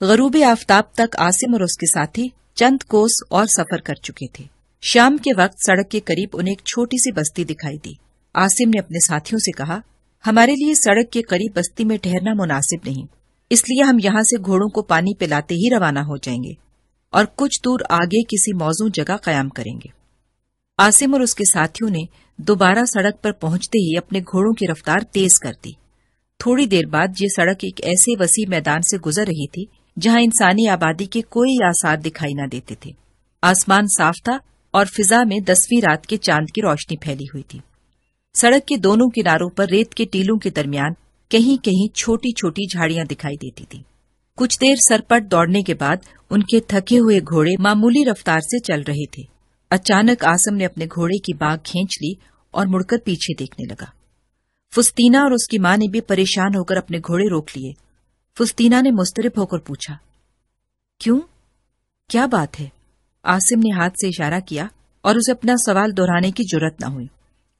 غروب آفتاب تک عاصم اور اس کے ساتھی چند کوس اور سفر کر چکے تھے۔ شام کے وقت سڑک کے قریب انہیں ایک چھوٹی سی بستی دکھائی دی۔ عاصم نے اپنے ساتھیوں سے کہا، ہمارے لیے سڑک کے قریب بستی میں ٹھہرنا مناسب نہیں، اس لیے ہم یہاں سے گھوڑوں کو پانی پلاتے ہی روانہ ہو جائیں گے اور کچھ دور آگے کسی موزوں جگہ قیام کریں گے۔ عاصم اور اس کے ساتھیوں نے دوبارہ سڑک پر پہنچتے ہی اپنے گھوڑوں کی رفتار تیز کر دی۔ تھوڑی دیر بعد یہ سڑک ایک ایسے وسیع میدان سے گزر رہی تھی جہاں انسانی آبادی کے کوئی آثار دکھائی نہ دیتے تھے۔ آسمان صاف تھا اور فضا میں 10ویں رات کے چاند کی روشنی پھیلی ہوئی تھی۔ سڑک کے دونوں کناروں پر ریت کے ٹیلوں کے درمیان کہیں کہیں چھوٹی چھوٹی جھاڑیاں دکھائی دیتی تھی۔ کچھ دیر سرپٹ دوڑنے کے بعد ان کے تھکے ہوئے گھوڑے معمولی رفتار سے چل رہے تھے۔ اچانک عاصم نے اپنے گھوڑے کی باگ کھینچ لی اور مڑ کر پیچھے دیکھنے لگا۔ فسطینہ اور اس کی ماں نے بھی پریشان ہو کر اپنے گھوڑے روک لیے۔ فسطینہ نے مضطرب ہو کر پوچھا، کیوں؟ کیا بات ہے؟ عاصم نے ہاتھ سے اشارہ کیا اور اسے اپنا سوال دہرانے کی جرات نہ ہوئی۔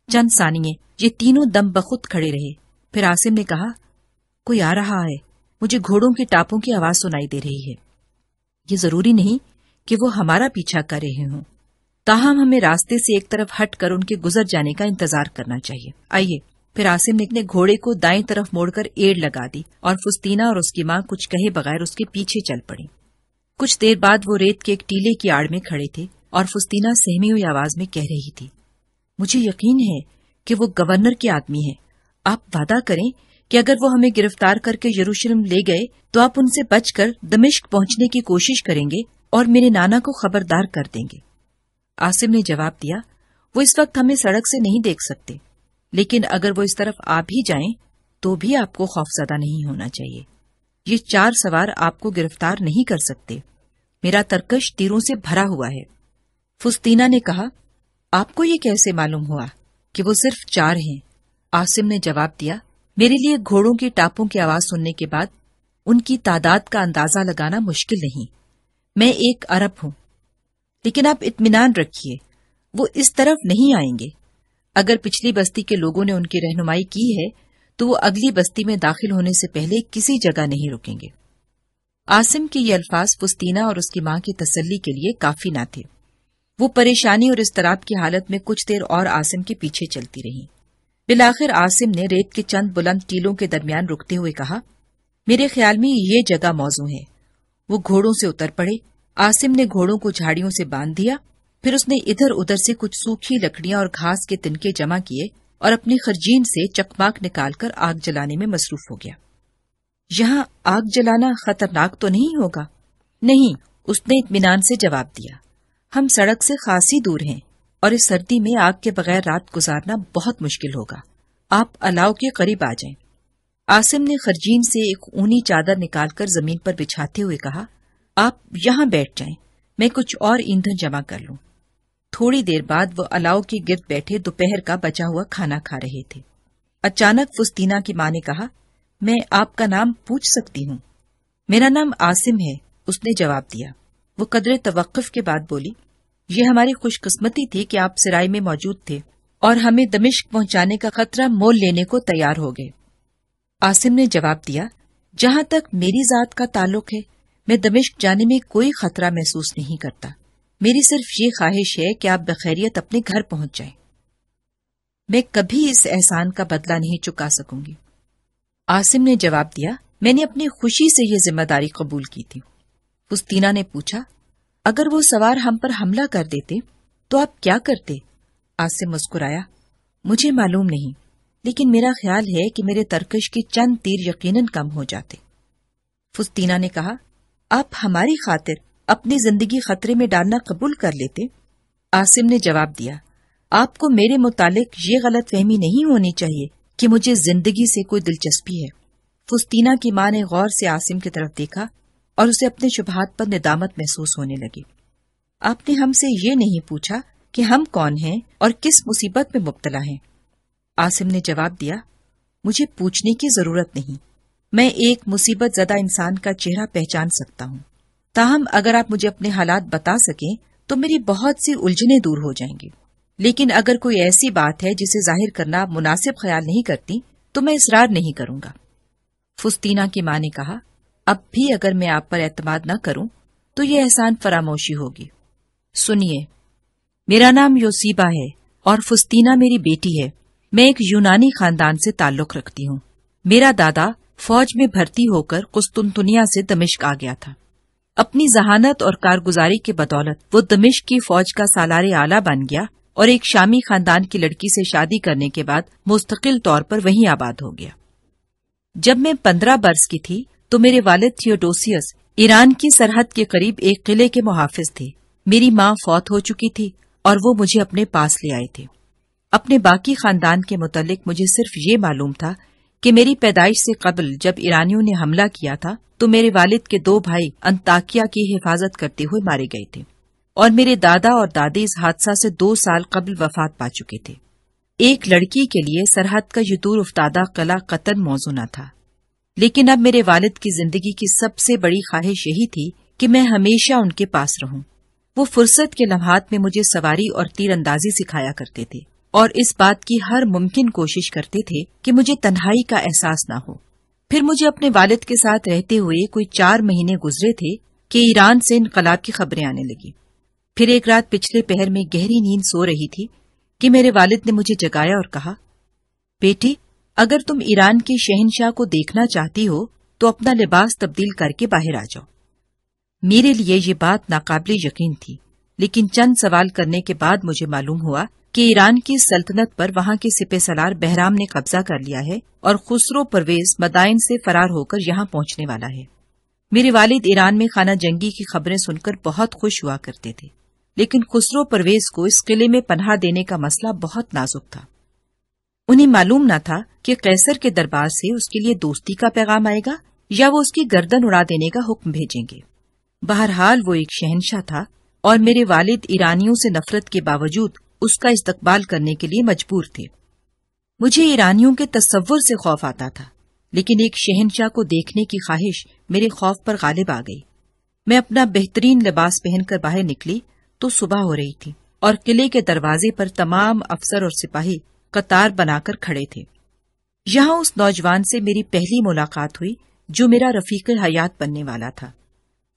چند ثانیے یہ تینوں دم بخود کھڑے رہے۔ پھر عاصم نے کہا، کوئی آ رہا ہے، مجھے گھوڑوں کی ٹاپوں کی آواز سنائی دے رہی ہے۔ یہ ضروری نہیں کہ وہ ہمارا پیچھا کر رہے ہوں، تاہم ہمیں راستے سے ایک طرف ہٹ کر ان کے گزر جانے کا انتظار کرنا چاہیے۔ آئیے۔ پھر عاصم نے اپنے گھوڑے کو دائیں طرف موڑ کر ایڑ لگا دی اور فسطینہ اور اس کی ماں کچھ کہے بغیر اس کے پیچھے چل پڑی۔ کچھ دیر بعد وہ ریت کے ایک ٹیلے کی آڑ میں کھڑے تھے اور فسطینہ سہمی ہوئی آواز میں کہہ رہی تھی، مجھے یقین ہے کہ وہ گورنر کے آدمی ہے، آپ وعدہ کریں کہ اگر وہ ہمیں گرفتار کر کے یروشلم لے گئے تو آپ ان سے بچ کر دمشق پہنچنے کی کوشش کریں گے اور میرے نانا کو خبردار کر دیں گے۔ عاصم نے جواب دیا، وہ اس وقت ہمیں سڑک سے نہیں دیکھ سکتے، لیکن اگر وہ اس طرف آ بھی جائیں تو بھی آپ کو خوفزدہ نہیں ہونا چاہیے۔ یہ 4 سوار آپ کو گرفتار نہیں کر سکتے۔ میرا ترکش تیروں سے بھرا ہوا ہے۔ فسطینہ نے کہا، آپ کو یہ کیسے معلوم ہوا کہ وہ صرف 4 ہیں؟ عاصم نے جواب دیا، میرے لیے گھوڑوں کی ٹاپوں کی آواز سننے کے بعد ان کی تعداد کا اندازہ لگانا مشکل نہیں۔ میں 1 ارب ہوں، لیکن آپ اطمینان رکھیے، وہ اس طرف نہیں آئیں گے۔ اگر پچھلی بستی کے لوگوں نے ان کی رہنمائی کی ہے تو وہ اگلی بستی میں داخل ہونے سے پہلے کسی جگہ نہیں رکیں گے۔ عاصم کے یہ الفاظ فسطینہ اور اس کی ماں کی تسلی کے لیے کافی نہ تھے۔ وہ پریشانی اور اضطراب کی حالت میں کچھ دیر اور عاصم کے پیچھے چلتی رہیں۔ بالآخر عاصم نے ریت کے چند بلند ٹیلوں کے درمیان رکتے ہوئے کہا، میرے خیال میں یہ جگہ موزوں ہے۔ وہ گھوڑوں سے اتر پڑے۔ عاصم نے گھوڑوں کو جھاڑیوں سے باندھ دیا، پھر اس نے ادھر ادھر سے کچھ سوکھی لکڑیاں اور گھاس کے تنکے جمع کیے اور اپنی خرجین سے چکماک نکال کر آگ جلانے میں مصروف ہو گیا۔ یہاں آگ جلانا خطرناک تو نہیں ہوگا؟ نہیں، اس نے اطمینان سے جواب دیا، ہم سڑک سے خاصی دور ہیں اور اس سردی میں آگ کے بغیر رات گزارنا بہت مشکل ہوگا۔ آپ الاؤ کے قریب آ جائیں۔ عاصم نے خرجین سے ایک اونی چادر نکال کر زمین پر بچھاتے ہوئے کہا، آپ یہاں بیٹھ جائیں، میں کچھ اور ایندھن جمع کر لوں۔ تھوڑی دیر بعد وہ الاؤ کے گرد بیٹھے دوپہر کا بچا ہوا کھانا کھا رہے تھے۔ اچانک فسطینہ کی ماں نے کہا، میں آپ کا نام پوچھ سکتی ہوں؟ میرا نام عاصم ہے، اس نے جواب دیا۔ وہ قدرے توقف کے بعد بولی، یہ ہماری خوش قسمتی تھی کہ آپ سرائی میں موجود تھے اور ہمیں دمشق پہنچانے کا خطرہ مول لینے کو تیار ہو گئے۔ عاصم نے جواب دیا، جہاں تک میری ذات کا تعلق ہے میں دمشق جانے میں کوئی خطرہ محسوس نہیں کرتا۔ میری صرف یہ خواہش ہے کہ آپ بخیریت اپنے گھر پہنچ جائیں۔ میں کبھی اس احسان کا بدلہ نہیں چکا سکوں گی۔ عاصم نے جواب دیا، میں نے اپنی خوشی سے یہ ذمہ داری قبول کی تھی۔ فسطینہ نے پوچھا، اگر وہ سوار ہم پر حملہ کر دیتے تو آپ کیا کرتے؟ عاصم مسکرایا، مجھے معلوم نہیں، لیکن میرا خیال ہے کہ میرے ترکش کے چند تیر یقیناً کم ہو جاتے۔ فسطینہ نے کہا، آپ ہماری خاطر اپنی زندگی خطرے میں ڈالنا قبول کر لیتے؟ عاصم نے جواب دیا، آپ کو میرے متعلق یہ غلط فہمی نہیں ہونی چاہیے کہ مجھے زندگی سے کوئی دلچسپی ہے۔ فسطینہ کی ماں نے غور سے عاصم کی طرف دیکھا اور اسے اپنے شبہات پر ندامت محسوس ہونے لگی۔ آپ نے ہم سے یہ نہیں پوچھا کہ ہم کون ہیں اور کس مصیبت میں مبتلا ہیں۔ عاصم نے جواب دیا، مجھے پوچھنے کی ضرورت نہیں، میں ایک مصیبت زدہ انسان کا چہرہ پہچان سکتا ہوں۔ تاہم اگر آپ مجھے اپنے حالات بتا سکیں تو میری بہت سی الجھنیں دور ہو جائیں گی، لیکن اگر کوئی ایسی بات ہے جسے ظاہر کرنا مناسب خیال نہیں کرتی تو میں اصرار نہیں کروں گا۔ فسطینہ کی ماں نے کہا، اب بھی اگر میں آپ پر اعتماد نہ کروں تو یہ احسان فراموشی ہوگی۔ سنیے، میرا نام یوسیبا ہے اور فسطینہ میری بیٹی ہے۔ میں ایک یونانی خاندان سے تعلق رکھتی ہوں۔ میرا دادا فوج میں بھرتی ہو کر قسطنطنیہ سے دمشق آ گیا تھا۔ اپنی ذہانت اور کارگزاری کے بدولت وہ دمشق کی فوج کا سالار اعلیٰ بن گیا اور ایک شامی خاندان کی لڑکی سے شادی کرنے کے بعد مستقل طور پر وہیں آباد ہو گیا۔ جب میں 15 برس کی تھی تو میرے والد تھیوڈوسیوس ایران کی سرحد کے قریب ایک قلعے کے محافظ تھے۔ میری ماں فوت ہو چکی تھی اور وہ مجھے اپنے پاس لے آئے تھے۔ اپنے باقی خاندان کے متعلق مجھے صرف یہ معلوم تھا کہ میری پیدائش سے قبل جب ایرانیوں نے حملہ کیا تھا تو میرے والد کے 2 بھائی انطاکیہ کی حفاظت کرتے ہوئے مارے گئے تھے اور میرے دادا اور دادی اس حادثہ سے 2 سال قبل وفات پا چکے تھے۔ ایک لڑکی کے لیے سرحد کا یہ دور افتادہ قلعہ قطن موزوں نہ تھا، لیکن اب میرے والد کی زندگی کی سب سے بڑی خواہش یہی تھی کہ میں ہمیشہ ان کے پاس رہوں۔ وہ فرصت کے لمحات میں مجھے سواری اور تیر اندازی سکھایا کرتے تھے اور اس بات کی ہر ممکن کوشش کرتے تھے کہ مجھے تنہائی کا احساس نہ ہو۔ پھر مجھے اپنے والد کے ساتھ رہتے ہوئے کوئی 4 مہینے گزرے تھے کہ ایران سے انقلاب کی خبریں آنے لگی۔ پھر ایک رات پچھلے پہر میں گہری نیند سو رہی تھی کہ میرے والد نے مجھے جگایا اور کہا، بیٹی، اگر تم ایران کے شہنشاہ کو دیکھنا چاہتی ہو تو اپنا لباس تبدیل کر کے باہر آ جاؤ۔ میرے لیے یہ بات ناقابل یقین تھی، لیکن چند سوال کرنے کے بعد مجھے معلوم ہوا کہ ایران کی سلطنت پر وہاں کے سپہ سالار بہرام نے قبضہ کر لیا ہے اور خسرو پرویز مدائن سے فرار ہو کر یہاں پہنچنے والا ہے۔ میرے والد ایران میں خانہ جنگی کی خبریں سن کر بہت خوش ہوا کرتے تھے، لیکن خسرو پرویز کو اس قلعے میں پناہ دینے کا مسئلہ بہت نازک تھا۔ انہیں معلوم نہ تھا کہ قیصر کے دربار سے اس کے لیے دوستی کا پیغام آئے گا یا وہ اس کی گردن اڑا دینے کا حکم بھیجیں گے۔ بہرحال وہ ایک شہنشاہ تھا اور میرے والد ایرانیوں سے نفرت کے باوجود اس کا استقبال کرنے کے لیے مجبور تھے۔ مجھے ایرانیوں کے تصور سے خوف آتا تھا، لیکن ایک شہنشاہ کو دیکھنے کی خواہش میرے خوف پر غالب آ گئی۔ میں اپنا بہترین لباس پہن کر باہر نکلی تو صبح ہو رہی تھی اور قلعے کے دروازے پر تمام افسر اور سپاہی قطار بنا کر کھڑے تھے۔ یہاں اس نوجوان سے میری پہلی ملاقات ہوئی جو میرا رفیق حیات بننے والا تھا۔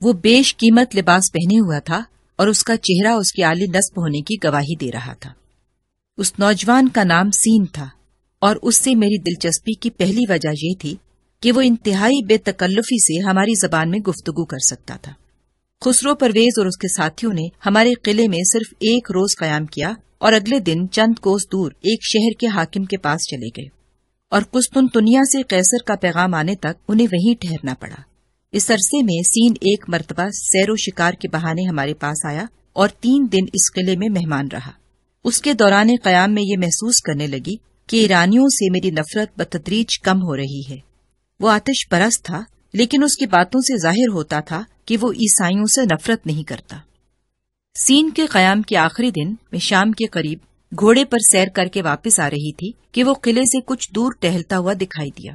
وہ بیش قیمت لباس پہنے ہوا تھا اور اس کا چہرہ اس کی عالی نسب ہونے کی گواہی دے رہا تھا۔ اس نوجوان کا نام سین تھا اور اس سے میری دلچسپی کی پہلی وجہ یہ تھی کہ وہ انتہائی بے تکلفی سے ہماری زبان میں گفتگو کر سکتا تھا۔ خسرو پرویز اور اس کے ساتھیوں نے ہمارے قلعے میں صرف ایک روز قیام کیا اور اگلے دن چند کوس دور ایک شہر کے حاکم کے پاس چلے گئے اور قسطنطنیہ سے قیصر کا پیغام آنے تک انہیں وہیں ٹھہرنا پڑا۔ اس عرصے میں سین ایک مرتبہ سیر و شکار کے بہانے ہمارے پاس آیا اور 3 دن اس قلعے میں مہمان رہا۔ اس کے دوران قیام میں یہ محسوس کرنے لگی کہ ایرانیوں سے میری نفرت بتدریج کم ہو رہی ہے۔ وہ آتش پرست تھا، لیکن اس کی باتوں سے ظاہر ہوتا تھا کہ وہ عیسائیوں سے نفرت نہیں کرتا۔ سین کے قیام کے آخری دن میں شام کے قریب گھوڑے پر سیر کر کے واپس آ رہی تھی کہ وہ قلعے سے کچھ دور ٹہلتا ہوا دکھائی دیا۔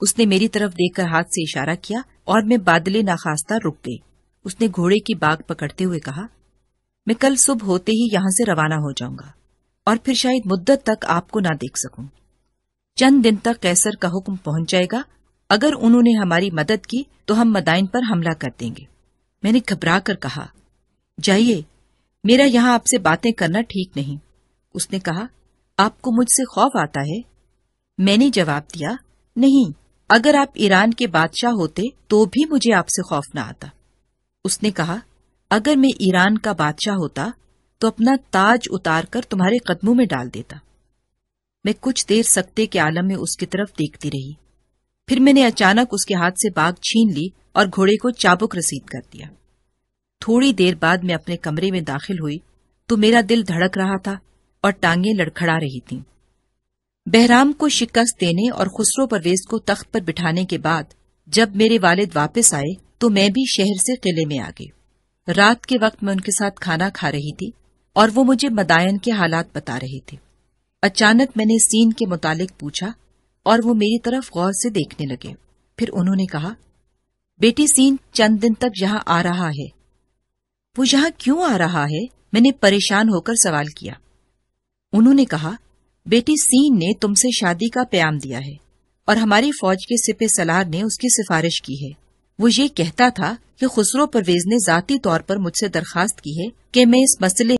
اس نے میری طرف دیکھ کر ہاتھ سے اشارہ کیا اور میں بادلے ناخواستہ رک گئی۔ اس نے گھوڑے کی باگ پکڑتے ہوئے کہا، میں کل صبح ہوتے ہی یہاں سے روانہ ہو جاؤں گا اور پھر شاید مدت تک آپ کو نہ دیکھ سکوں۔ چند دن تک قیصر کا حکم پہنچ جائے گا، اگر انہوں نے ہماری مدد کی تو ہم مدائن پر حملہ کر دیں گے۔ میں نے گھبرا کر کہا، جائیے، میرا یہاں آپ سے باتیں کرنا ٹھیک نہیں۔ اس نے کہا، آپ کو مجھ سے خوف آتا ہے؟ میں نے جواب دیا، نہیں، اگر آپ ایران کے بادشاہ ہوتے تو بھی مجھے آپ سے خوف نہ آتا۔ اس نے کہا، اگر میں ایران کا بادشاہ ہوتا تو اپنا تاج اتار کر تمہارے قدموں میں ڈال دیتا۔ میں کچھ دیر سکتے کے عالم میں اس کی طرف دیکھتی رہی، پھر میں نے اچانک اس کے ہاتھ سے باگ چھین لی اور گھوڑے کو چابک رسید کر دیا۔ تھوڑی دیر بعد میں اپنے کمرے میں داخل ہوئی تو میرا دل دھڑک رہا تھا اور ٹانگیں لڑکھڑا رہی تھیں۔ بہرام کو شکست دینے اور خسرو پرویز کو تخت پر بٹھانے کے بعد جب میرے والد واپس آئے تو میں بھی شہر سے قلعے میں آ گئی۔ رات کے وقت میں ان کے ساتھ کھانا کھا رہی تھی اور وہ مجھے مدائن کے حالات بتا رہے تھے۔ اچانک میں نے سین کے متعلق پوچھا اور وہ میری طرف غور سے دیکھنے لگے۔ پھر انہوں نے کہا، بیٹی سین چند دن تک یہاں آ رہا ہے۔ وہ یہاں کیوں آ رہا ہے؟ میں نے پریشان ہو کر سوال کیا۔ انہوں نے کہا، بیٹی سین نے تم سے شادی کا پیام دیا ہے اور ہماری فوج کے سپہ سالار نے اس کی سفارش کی ہے۔ وہ یہ کہتا تھا کہ خسرو پرویز نے ذاتی طور پر مجھ سے درخواست کی ہے کہ میں اس مسئلے